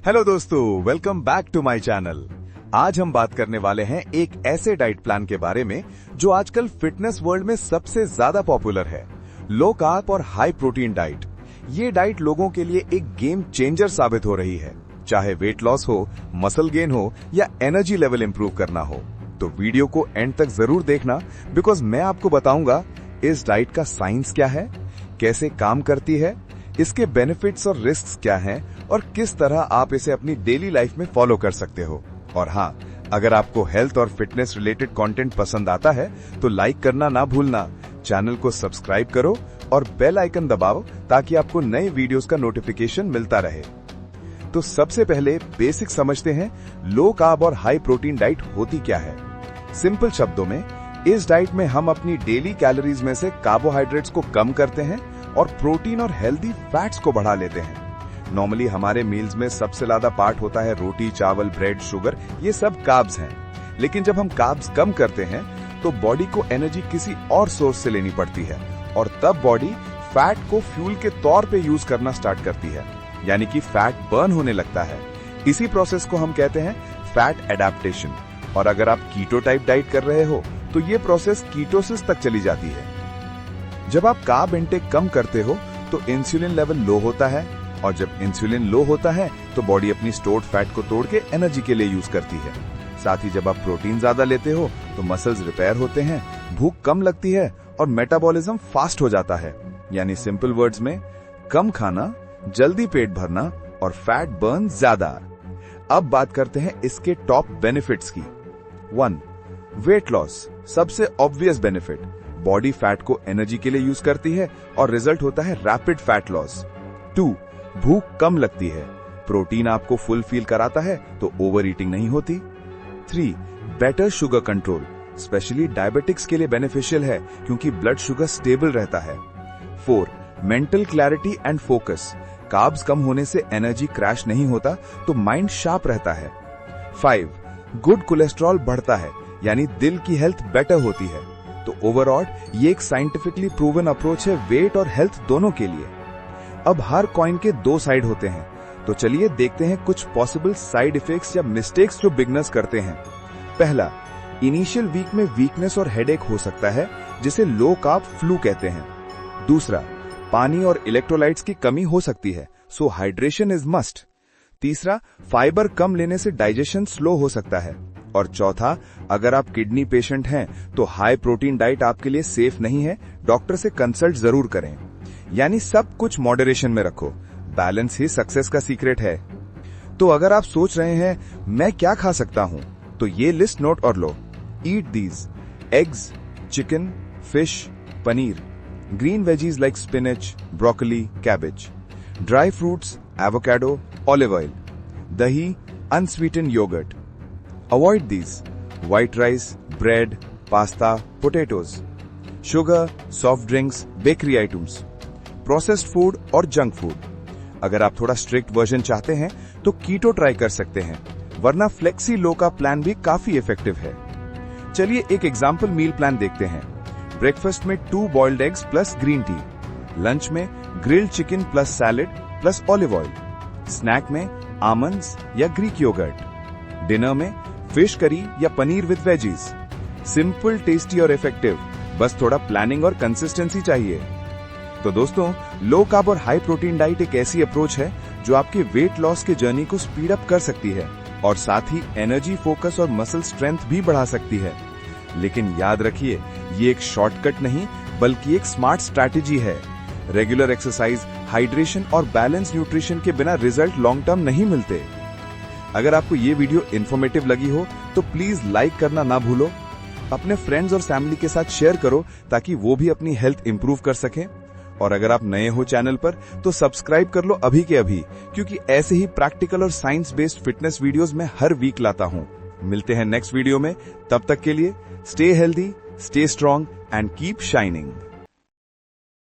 Hello दोस्तों, welcome back to my channel. आज हम बात करने वाले हैं एक ऐसे डाइट प्लान के बारे में जो आजकल फिटनेस वर्ल्ड में सबसे ज्यादा पॉपुलर है, लो कार्ब और हाई प्रोटीन डाइट। ये डाइट लोगों के लिए एक गेम चेंजर साबित हो रही है, चाहे वेट लॉस हो, मसल गेन हो या एनर्जी लेवल इंप्रूव करना हो। तो वीडियो को एंड तक जरूर देखना, बिकॉज मैं आपको बताऊंगा इस डाइट का साइंस क्या है, कैसे काम करती है, इसके बेनिफिट्स और रिस्क्स क्या हैं और किस तरह आप इसे अपनी डेली लाइफ में फॉलो कर सकते हो। और हाँ, अगर आपको हेल्थ और फिटनेस रिलेटेड कंटेंट पसंद आता है तो लाइक करना ना भूलना, चैनल को सब्सक्राइब करो और बेल आइकन दबाओ ताकि आपको नए वीडियोस का नोटिफिकेशन मिलता रहे। तो सबसे पहले बेसिक समझते हैं लो कार्ब और हाई प्रोटीन डाइट होती क्या है। सिंपल शब्दों में, इस डाइट में हम अपनी डेली कैलोरीज में से कार्बोहाइड्रेट्स को कम करते हैं और प्रोटीन और हेल्दी फैट्स को बढ़ा लेते हैं। नॉर्मली हमारे मील्स में सबसे ज्यादा पार्ट होता है रोटी, चावल, ब्रेड, शुगर, ये सब कार्ब्स हैं। लेकिन जब हम कार्ब्स कम करते हैं तो बॉडी को एनर्जी किसी और सोर्स से लेनी पड़ती है और तब बॉडी फैट को फ्यूल के तौर पे यूज करना स्टार्ट करती है, यानी कि फैट बर्न होने लगता है। इसी प्रोसेस को हम कहते हैं फैट एडेप्टेशन। और अगर आप कीटो टाइप डाइट कर रहे हो तो ये प्रोसेस कीटोसिस तक चली जाती है। जब आप कार्ब इंटेक कम करते हो तो इंसुलिन लेवल लो होता है, और जब इंसुलिन लो होता है तो बॉडी अपनी स्टोर्ड फैट को तोड़ के एनर्जी के लिए यूज करती है। साथ ही जब आप प्रोटीन ज्यादा लेते हो तो मसल्स रिपेयर होते हैं, भूख कम लगती है और मेटाबॉलिज्म फास्ट हो जाता है। यानी सिंपल वर्ड्स में, कम खाना, जल्दी पेट भरना और फैट बर्न ज्यादा। अब बात करते हैं इसके टॉप बेनिफिट्स की। 1. वेट लॉस, सबसे ऑब्वियस बेनिफिट। बॉडी फैट को एनर्जी के लिए यूज करती है और रिजल्ट होता है रैपिड फैट लॉस। 2. भूख कम लगती है, प्रोटीन आपको फुल फील कराता है तो ओवर ईटिंग नहीं होती। 3. Better sugar control, specially diabetics के लिए बेनिफिशियल है क्योंकि ब्लड शुगर स्टेबल रहता है। 4. Mental clarity and focus, carbs कम होने से एनर्जी क्रैश नहीं होता तो माइंड शार्प रहता है। 5. गुड कोलेस्ट्रॉल बढ़ता है, यानी दिल की हेल्थ बेटर होती है। तो ओवरऑल ये एक साइंटिफिकली प्रूवन अप्रोच है वेट और हेल्थ दोनों के लिए। अब हर कॉइन के दो साइड होते हैं, तो चलिए देखते हैं कुछ पॉसिबल साइड इफेक्ट्स या मिस्टेक्स जो बिगनर्स करते हैं। पहला, इनिशियल वीक में वीकनेस और हेडेक हो सकता है, जिसे लो कार्ब फ्लू कहते हैं। दूसरा, पानी और इलेक्ट्रोलाइट्स की कमी हो सकती है, सो हाइड्रेशन इज मस्ट। तीसरा, फाइबर कम लेने से डाइजेशन स्लो हो सकता है। और चौथा, अगर आप किडनी पेशेंट हैं तो हाई प्रोटीन डाइट आपके लिए सेफ नहीं है, डॉक्टर से कंसल्ट जरूर करें। यानी सब कुछ मॉडरेशन में रखो, बैलेंस ही सक्सेस का सीक्रेट है। तो अगर आप सोच रहे हैं मैं क्या खा सकता हूं, तो ये लिस्ट नोट और लो। Eat these: eggs, chicken, fish, paneer, green veggies like spinach, broccoli, cabbage, dry fruits, avocado, olive oil, दही, unsweetened yogurt. Avoid these: white rice, bread, pasta, potatoes, sugar, soft drinks, bakery items, processed food और junk food. अगर आप थोड़ा strict version चाहते हैं तो कीटो try कर सकते हैं, वरना फ्लेक्सी लो का प्लान भी काफी इफेक्टिव है। चलिए एक एग्जाम्पल मील प्लान देखते हैं। ब्रेकफास्ट में 2 boiled eggs plus green tea, lunch में grilled chicken plus salad plus olive oil, snack में आमंड्स या ग्रीक योगर्ट, डिनर में फिश करी या paneer with veggies. Simple, tasty और इफेक्टिव, बस थोड़ा प्लानिंग और कंसिस्टेंसी चाहिए। तो दोस्तों, लो कार्ब और हाई प्रोटीन डाइट एक ऐसी अप्रोच है जो आपके वेट लॉस के जर्नी को स्पीड अप कर सकती है और साथ ही एनर्जी, फोकस और मसल स्ट्रेंथ भी बढ़ा सकती है। लेकिन याद रखिए, ये एक शॉर्टकट नहीं बल्कि एक स्मार्ट स्ट्रैटेजी है। रेगुलर एक्सरसाइज, हाइड्रेशन और बैलेंस न्यूट्रिशन के बिना रिजल्ट लॉन्ग टर्म नहीं मिलते। अगर आपको ये वीडियो इन्फॉर्मेटिव लगी हो तो प्लीज लाइक करना ना भूलो। अपने फ्रेंड्स और फैमिली के साथ शेयर करो ताकि वो भी अपनी हेल्थ इंप्रूव कर सकें। और अगर आप नए हो चैनल पर तो सब्सक्राइब कर लो अभी के अभी, क्योंकि ऐसे ही प्रैक्टिकल और साइंस बेस्ड फिटनेस वीडियोस मैं हर वीक लाता हूं। मिलते हैं नेक्स्ट वीडियो में, तब तक के लिए stay healthy, stay strong and keep shining.